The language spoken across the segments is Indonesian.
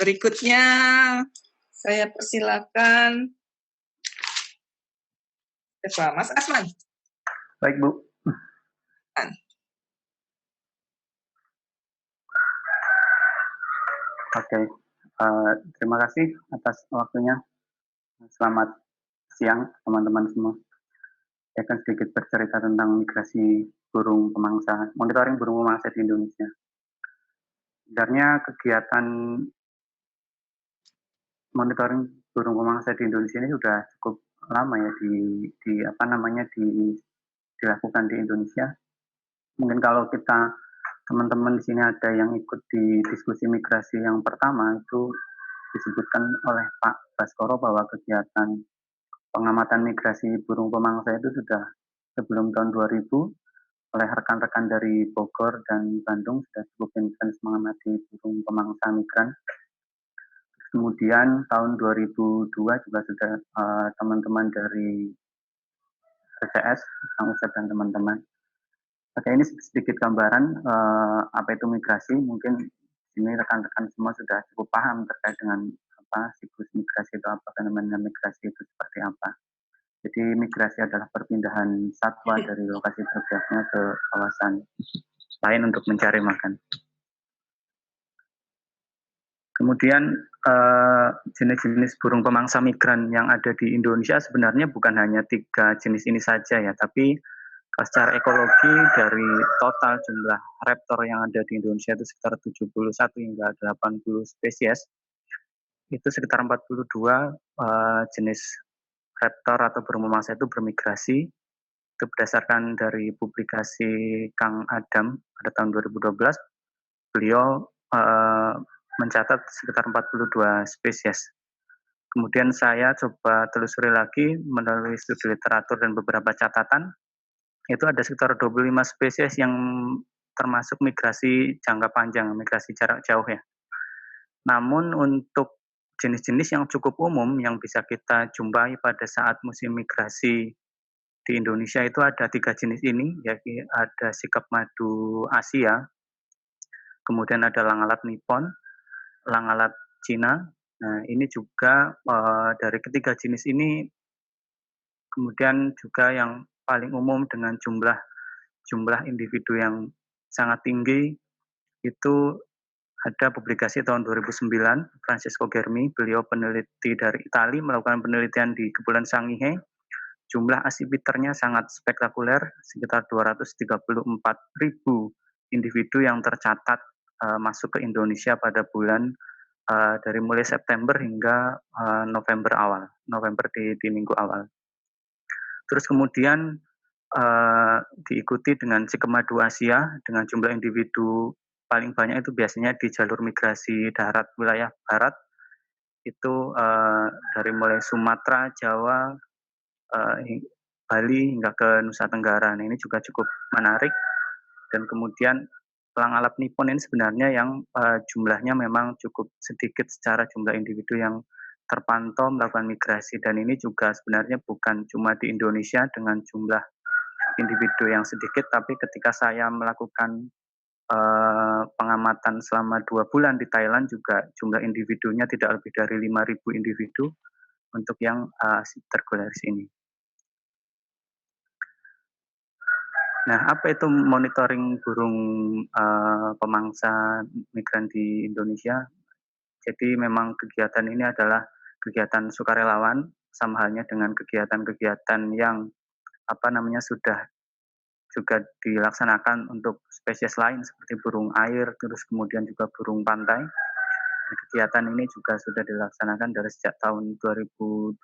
Berikutnya saya persilakan Mas Asman. Baik, Bu. Oke, terima kasih atas waktunya. Selamat siang, teman-teman semua. Saya akan sedikit bercerita tentang migrasi burung pemangsa, monitoring burung pemangsa di Indonesia. Sebenarnya kegiatan monitoring burung pemangsa di Indonesia ini sudah cukup lama ya dilakukan di Indonesia. Mungkin kalau kita teman-teman di sini ada yang ikut di diskusi migrasi yang pertama, itu disebutkan oleh Pak Baskoro bahwa kegiatan pengamatan migrasi burung pemangsa itu sudah sebelum tahun 2000 oleh rekan-rekan dari Bogor dan Bandung sudah cukup intens mengamati burung pemangsa migran. Kemudian tahun 2002 juga sudah teman-teman dari RCS, Kang Usep dan teman-teman. Oke, ini sedikit gambaran apa itu migrasi. Mungkin ini rekan-rekan semua sudah cukup paham terkait dengan apa siklus migrasi itu apa, fenomena migrasi itu seperti apa. Jadi migrasi adalah perpindahan satwa dari lokasi berbiaknya ke kawasan lain untuk mencari makan. Kemudian jenis-jenis burung pemangsa migran yang ada di Indonesia sebenarnya bukan hanya 3 jenis ini saja ya, tapi secara ekologi dari total jumlah raptor yang ada di Indonesia itu sekitar 71 hingga 80 spesies. Itu sekitar 42 jenis raptor atau burung pemangsa itu bermigrasi. Itu berdasarkan dari publikasi Kang Adam pada tahun 2012. Beliau mencatat sekitar 42 spesies. Kemudian saya coba telusuri lagi melalui studi literatur dan beberapa catatan, itu ada sekitar 25 spesies yang termasuk migrasi jangka panjang, migrasi jarak jauh ya. Namun untuk jenis-jenis yang cukup umum yang bisa kita jumpai pada saat musim migrasi di Indonesia itu ada 3 jenis ini, yaitu ada sikap madu Asia, kemudian ada langalat Nippon, langalat Cina. Nah, ini juga dari ketiga jenis ini kemudian juga yang paling umum dengan jumlah individu yang sangat tinggi itu ada publikasi tahun 2009, Francesco Germi, beliau peneliti dari Italia, melakukan penelitian di Kepulauan Sangihe. Jumlah asipiternya sangat spektakuler, sekitar 234.000 individu yang tercatat masuk ke Indonesia pada bulan dari mulai September hingga November di minggu awal. Terus kemudian diikuti dengan sikemadu Asia dengan jumlah individu paling banyak itu biasanya di jalur migrasi darat wilayah barat, itu dari mulai Sumatera, Jawa, Bali hingga ke Nusa Tenggara. Nah, ini juga cukup menarik. Dan kemudian langalat Nippon ini sebenarnya yang jumlahnya memang cukup sedikit secara jumlah individu yang terpantau melakukan migrasi, dan ini juga sebenarnya bukan cuma di Indonesia dengan jumlah individu yang sedikit, tapi ketika saya melakukan pengamatan selama 2 bulan di Thailand juga jumlah individunya tidak lebih dari 5.000 individu untuk yang tergolaris ini. Nah, apa itu monitoring burung pemangsa migran di Indonesia? Jadi memang kegiatan ini adalah kegiatan sukarelawan, sama halnya dengan kegiatan-kegiatan yang sudah juga dilaksanakan untuk spesies lain seperti burung air, terus kemudian juga burung pantai. Nah, kegiatan ini juga sudah dilaksanakan dari sejak tahun 2002.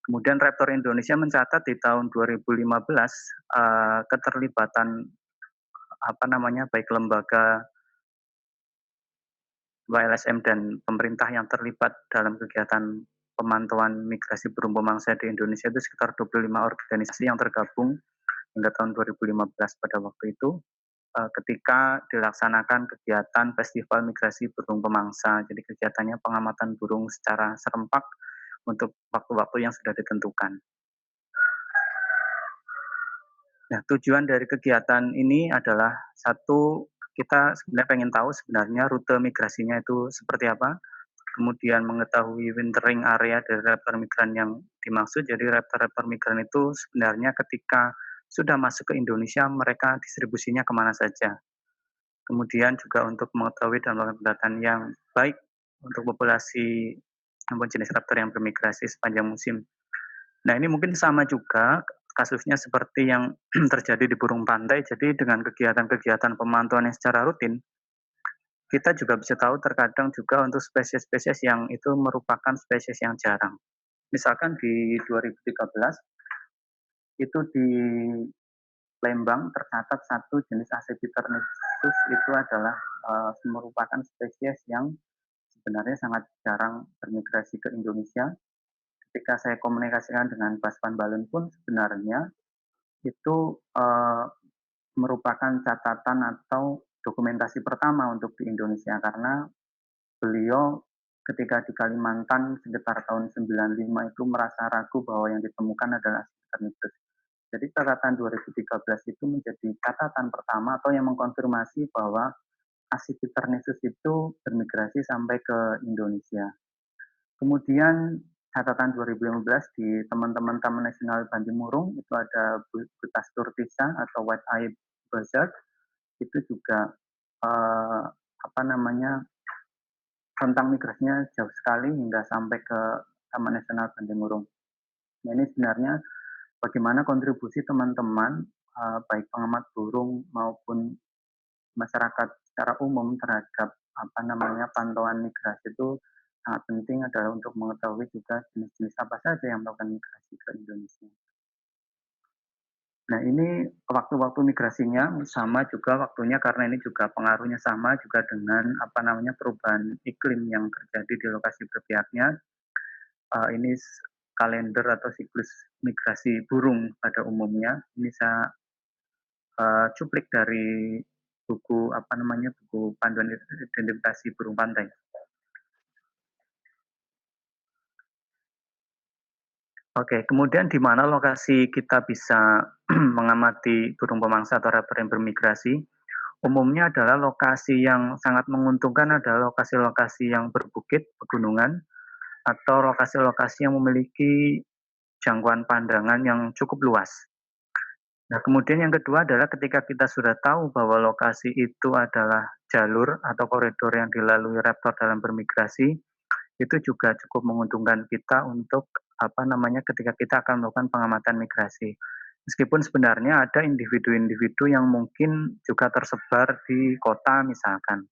Kemudian Raptor Indonesia mencatat di tahun 2015 keterlibatan baik lembaga LSM dan pemerintah yang terlibat dalam kegiatan pemantauan migrasi burung pemangsa di Indonesia itu sekitar 25 organisasi yang tergabung hingga tahun 2015 pada waktu itu ketika dilaksanakan kegiatan Festival Migrasi Burung Pemangsa. Jadi kegiatannya pengamatan burung secara serempak untuk waktu-waktu yang sudah ditentukan. Nah, tujuan dari kegiatan ini adalah satu, kita sebenarnya pengen tahu sebenarnya rute migrasinya itu seperti apa. kemudian mengetahui wintering area dari raptor migran yang dimaksud. Jadi raptor-raptor migran itu sebenarnya ketika sudah masuk ke Indonesia, mereka distribusinya kemana saja. Kemudian juga untuk mengetahui dan melakukan pendataan yang baik untuk populasi maupun jenis raptor yang bermigrasi sepanjang musim. Nah, ini mungkin sama juga kasusnya seperti yang terjadi di burung pantai. Jadi dengan kegiatan-kegiatan pemantauan yang secara rutin, kita juga bisa tahu terkadang juga untuk spesies-spesies yang itu merupakan spesies yang jarang. Misalkan di 2013 itu di Lembang tercatat satu jenis Acipiternithus itu adalah merupakan spesies yang sebenarnya sangat jarang bermigrasi ke Indonesia. Ketika saya komunikasikan dengan Bas Van Balen pun sebenarnya itu merupakan catatan atau dokumentasi pertama untuk di Indonesia karena beliau ketika di Kalimantan sekitar tahun 95 itu merasa ragu bahwa yang ditemukan adalah Acipiternithus. Jadi catatan 2013 itu menjadi catatan pertama atau yang mengkonfirmasi bahwa Acipiternithus itu bermigrasi sampai ke Indonesia. Kemudian catatan 2015 di teman-teman Taman Nasional Bantimurung itu ada Butas turtisa atau white eye buzzard, itu juga rentang migrasinya jauh sekali hingga sampai ke Taman Nasional Bantimurung. Nah, ini sebenarnya bagaimana kontribusi teman-teman baik pengamat burung maupun masyarakat secara umum terhadap pantauan migrasi itu sangat penting adalah untuk mengetahui juga jenis-jenis apa saja yang melakukan migrasi ke Indonesia. Nah, ini waktu-waktu migrasinya sama juga waktunya karena ini juga pengaruhnya sama juga dengan perubahan iklim yang terjadi di lokasi berpihaknya. Ini kalender atau siklus migrasi burung pada umumnya. Ini saya cuplik dari buku buku panduan identifikasi burung pantai. Oke, kemudian di mana lokasi kita bisa mengamati burung pemangsa atau raptor yang bermigrasi? Umumnya adalah lokasi yang sangat menguntungkan adalah lokasi-lokasi yang berbukit, pegunungan, atau lokasi-lokasi yang memiliki jangkauan pandangan yang cukup luas. Nah, kemudian yang kedua adalah ketika kita sudah tahu bahwa lokasi itu adalah jalur atau koridor yang dilalui raptor dalam bermigrasi, itu juga cukup menguntungkan kita untuk ketika kita akan melakukan pengamatan migrasi. Meskipun sebenarnya ada individu-individu yang mungkin juga tersebar di kota misalkan.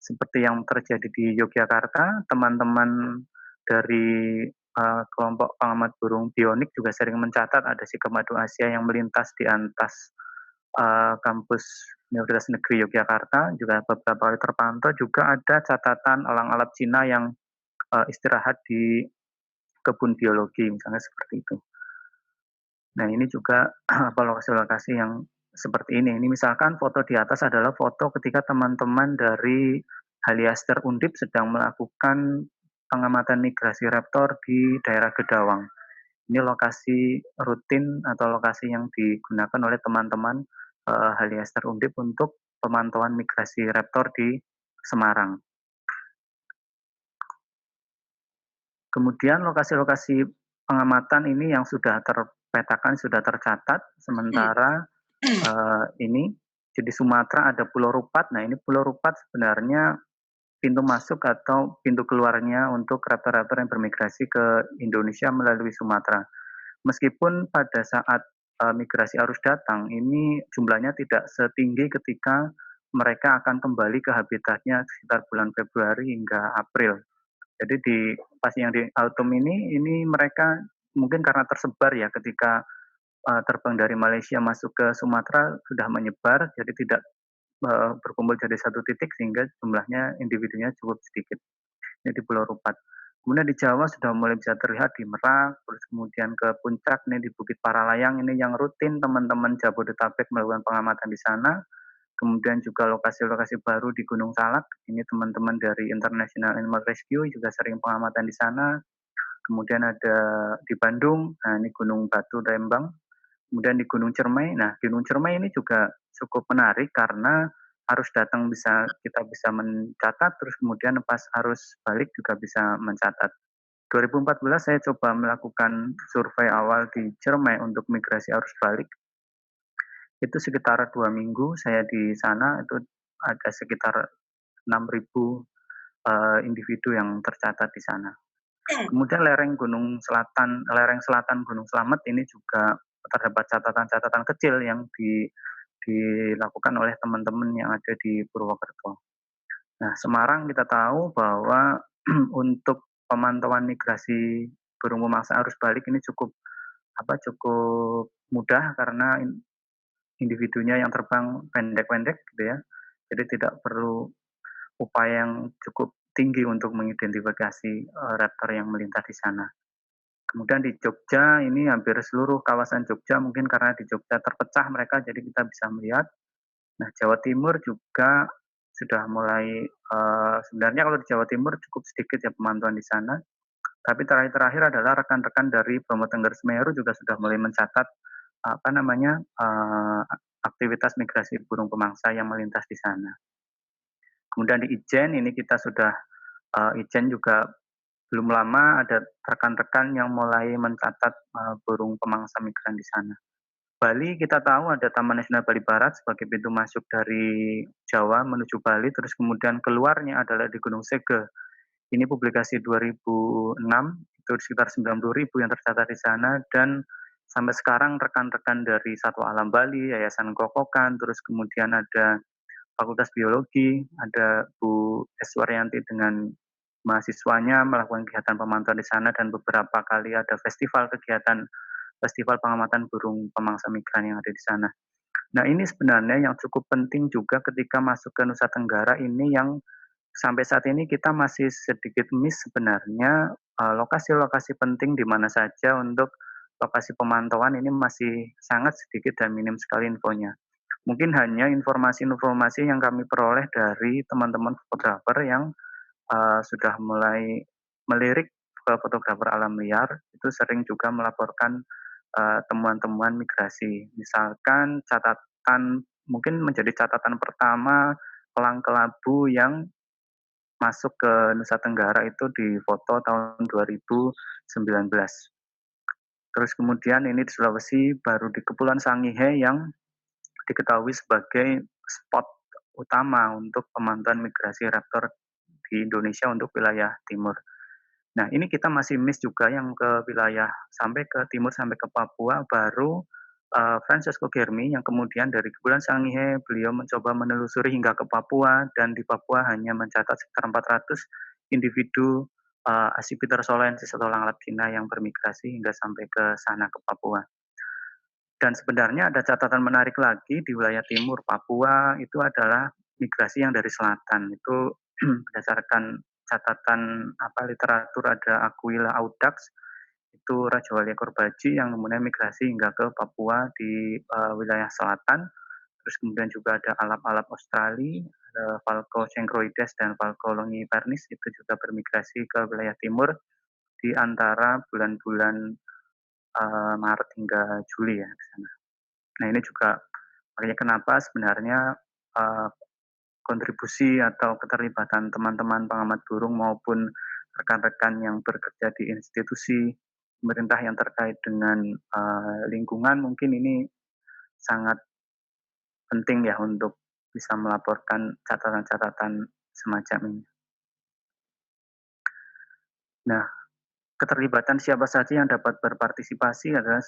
Seperti yang terjadi di Yogyakarta, teman-teman dari kelompok pengamat burung bionik juga sering mencatat ada sikap madu Asia yang melintas di atas kampus Universitas Negeri Yogyakarta, juga beberapa kali terpantau juga ada catatan elang alap Cina yang istirahat di kebun biologi misalnya seperti itu. Nah, ini juga lokasi-lokasi yang seperti ini. Ini misalkan foto di atas adalah foto ketika teman-teman dari Haliaster Undip sedang melakukan pengamatan migrasi raptor di daerah Gedawang. Ini lokasi rutin atau lokasi yang digunakan oleh teman-teman Haliaster Undip untuk pemantauan migrasi raptor di Semarang. Kemudian lokasi-lokasi pengamatan ini yang sudah terpetakan, sudah tercatat, sementara ini di Sumatera ada Pulau Rupat. Nah, ini Pulau Rupat sebenarnya pintu masuk atau pintu keluarnya untuk raptor-raptor yang bermigrasi ke Indonesia melalui Sumatera. Meskipun pada saat migrasi arus datang, ini jumlahnya tidak setinggi ketika mereka akan kembali ke habitatnya sekitar bulan Februari hingga April. Jadi pas yang di autumn ini mereka mungkin karena tersebar ya ketika terbang dari Malaysia masuk ke Sumatera sudah menyebar, jadi tidak berkumpul jadi satu titik sehingga jumlahnya individunya cukup sedikit. Ini di Pulau Rupat. Kemudian di Jawa sudah mulai bisa terlihat di Merak, terus kemudian ke Puncak, ini di Bukit Paralayang, ini yang rutin teman-teman Jabodetabek melakukan pengamatan di sana. Kemudian juga lokasi-lokasi baru di Gunung Salak, ini teman-teman dari International Animal Rescue juga sering pengamatan di sana. Kemudian ada di Bandung, nah ini Gunung Batu Rembang. Kemudian di Gunung Cermai, nah Gunung Cermai ini juga cukup menarik karena arus datang kita bisa mencatat, terus kemudian pas arus balik juga bisa mencatat. 2014 saya coba melakukan survei awal di Ciremai untuk migrasi arus balik. Itu sekitar 2 minggu saya di sana, itu ada sekitar 6.000 individu yang tercatat di sana. Kemudian lereng selatan Gunung Slamet ini juga terdapat catatan-catatan kecil yang dilakukan oleh teman-teman yang ada di Purwokerto. Nah, Semarang kita tahu bahwa untuk pemantauan migrasi burung pemangsa arus balik ini cukup mudah karena individunya yang terbang pendek-pendek gitu ya. Jadi tidak perlu upaya yang cukup tinggi untuk mengidentifikasi raptor yang melintas di sana. Kemudian di Jogja ini hampir seluruh kawasan Jogja mungkin karena di Jogja terpecah mereka jadi kita bisa melihat. Nah, Jawa Timur juga sudah mulai sebenarnya kalau di Jawa Timur cukup sedikit ya pemantauan di sana. Tapi terakhir adalah rekan-rekan dari Bromo Tengger Semeru juga sudah mulai mencatat aktivitas migrasi burung pemangsa yang melintas di sana. Kemudian di Ijen ini kita sudah Ijen juga belum lama ada rekan-rekan yang mulai mencatat burung pemangsa migran di sana. Bali kita tahu ada Taman Nasional Bali Barat sebagai pintu masuk dari Jawa menuju Bali, terus kemudian keluarnya adalah di Gunung Sege. Ini publikasi 2006, itu sekitar 90.000 yang tercatat di sana, dan sampai sekarang rekan-rekan dari Satwa Alam Bali, Yayasan Kokokan, terus kemudian ada Fakultas Biologi, ada Bu Eswaryanti dengan mahasiswanya melakukan kegiatan pemantauan di sana, dan beberapa kali ada festival pengamatan burung pemangsa migran yang ada di sana. Nah, ini sebenarnya yang cukup penting juga ketika masuk ke Nusa Tenggara ini yang sampai saat ini kita masih sedikit miss sebenarnya lokasi-lokasi penting di mana saja untuk lokasi pemantauan ini masih sangat sedikit dan minim sekali infonya. Mungkin hanya informasi-informasi yang kami peroleh dari teman-teman fotografer yang sudah mulai melirik ke fotografer alam liar, itu sering juga melaporkan temuan-temuan migrasi. Misalkan mungkin menjadi catatan pertama elang kelabu yang masuk ke Nusa Tenggara itu di foto tahun 2019. Terus kemudian ini di Sulawesi baru di Kepulauan Sangihe yang diketahui sebagai spot utama untuk pemantauan migrasi raptor di Indonesia untuk wilayah timur. Nah, ini kita masih miss juga yang ke wilayah sampai ke timur, sampai ke Papua, baru Francesco Germi yang kemudian dari Kepulauan Sangihe, beliau mencoba menelusuri hingga ke Papua, dan di Papua hanya mencatat sekitar 400 individu Accipiter solensis atau elang Cina yang bermigrasi hingga sampai ke sana ke Papua. Dan sebenarnya ada catatan menarik lagi di wilayah timur Papua, itu adalah migrasi yang dari selatan. Itu berdasarkan catatan literatur ada Aquila audax, itu Rajawalia Korbaji yang kemudian migrasi hingga ke Papua di wilayah selatan. Terus kemudian juga ada alap-alap Australia, ada Falco centroides dan Falco longipernis, itu juga bermigrasi ke wilayah timur di antara bulan-bulan Maret hingga Juli ya di sana. Nah, ini juga makanya kenapa sebenarnya kontribusi atau keterlibatan teman-teman pengamat burung maupun rekan-rekan yang bekerja di institusi pemerintah yang terkait dengan lingkungan mungkin ini sangat penting ya untuk bisa melaporkan catatan-catatan semacam ini. Nah, keterlibatan siapa saja yang dapat berpartisipasi adalah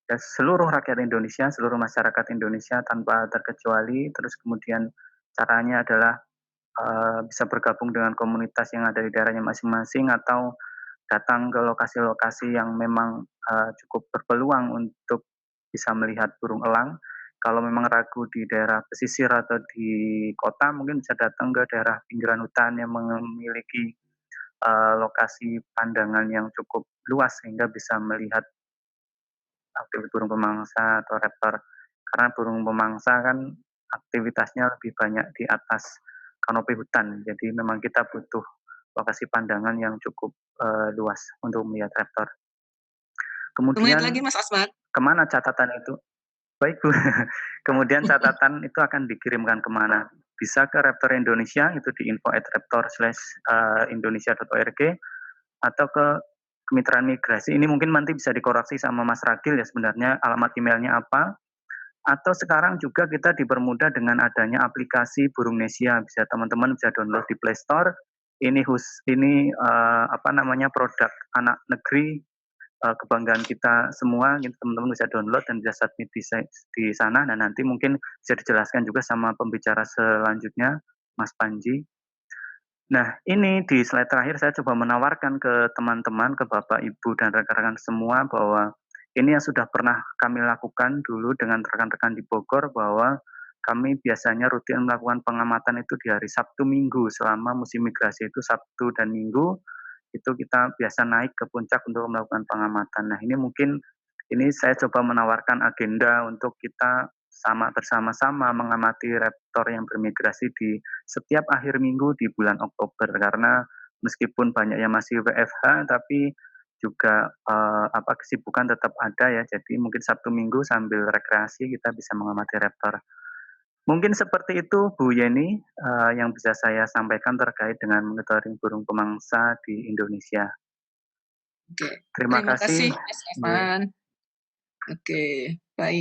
ya, seluruh rakyat Indonesia, seluruh masyarakat Indonesia tanpa terkecuali. Terus kemudian caranya adalah bisa bergabung dengan komunitas yang ada di daerahnya masing-masing atau datang ke lokasi-lokasi yang memang cukup berpeluang untuk bisa melihat burung elang. Kalau memang ragu di daerah pesisir atau di kota, mungkin bisa datang ke daerah pinggiran hutan yang memiliki lokasi pandangan yang cukup luas sehingga bisa melihat aktivitas burung pemangsa atau raptor. Karena burung pemangsa kan aktivitasnya lebih banyak di atas kanopi hutan. Jadi memang kita butuh lokasi pandangan yang cukup luas untuk melihat raptor. Kemudian Kemudian lagi Mas Asmat. kemana catatan itu? Baik Bu, kemudian catatan itu akan dikirimkan kemana? Bisa ke Raptor Indonesia, itu di info@raptor/indonesia.org, atau ke Kemitraan Migrasi. Ini mungkin nanti bisa dikoreksi sama Mas Ragil ya sebenarnya alamat emailnya apa. Atau sekarang juga kita dipermudah dengan adanya aplikasi Burungnesia, bisa teman-teman bisa download di Play Store. Ini produk anak negeri, kebanggaan kita semua, gitu teman-teman bisa download dan bisa submit di sana. Dan nanti mungkin bisa dijelaskan juga sama pembicara selanjutnya, Mas Panji. Nah, ini di slide terakhir saya coba menawarkan ke teman-teman, ke Bapak, Ibu, dan rekan-rekan semua bahwa ini yang sudah pernah kami lakukan dulu dengan rekan-rekan di Bogor, bahwa kami biasanya rutin melakukan pengamatan itu di hari Sabtu Minggu. Selama musim migrasi itu Sabtu dan Minggu, itu kita biasa naik ke puncak untuk melakukan pengamatan. Nah, ini saya coba menawarkan agenda untuk kita bersama-sama mengamati raptor yang bermigrasi di setiap akhir minggu di bulan Oktober, karena meskipun banyak yang masih WFH tapi juga kesibukan tetap ada ya. Jadi mungkin Sabtu Minggu sambil rekreasi kita bisa mengamati raptor. Mungkin seperti itu Bu Yeni yang bisa saya sampaikan terkait dengan monitoring burung pemangsa di Indonesia. Oke, Terima kasih Mas Bu. Evan. Oke, baik.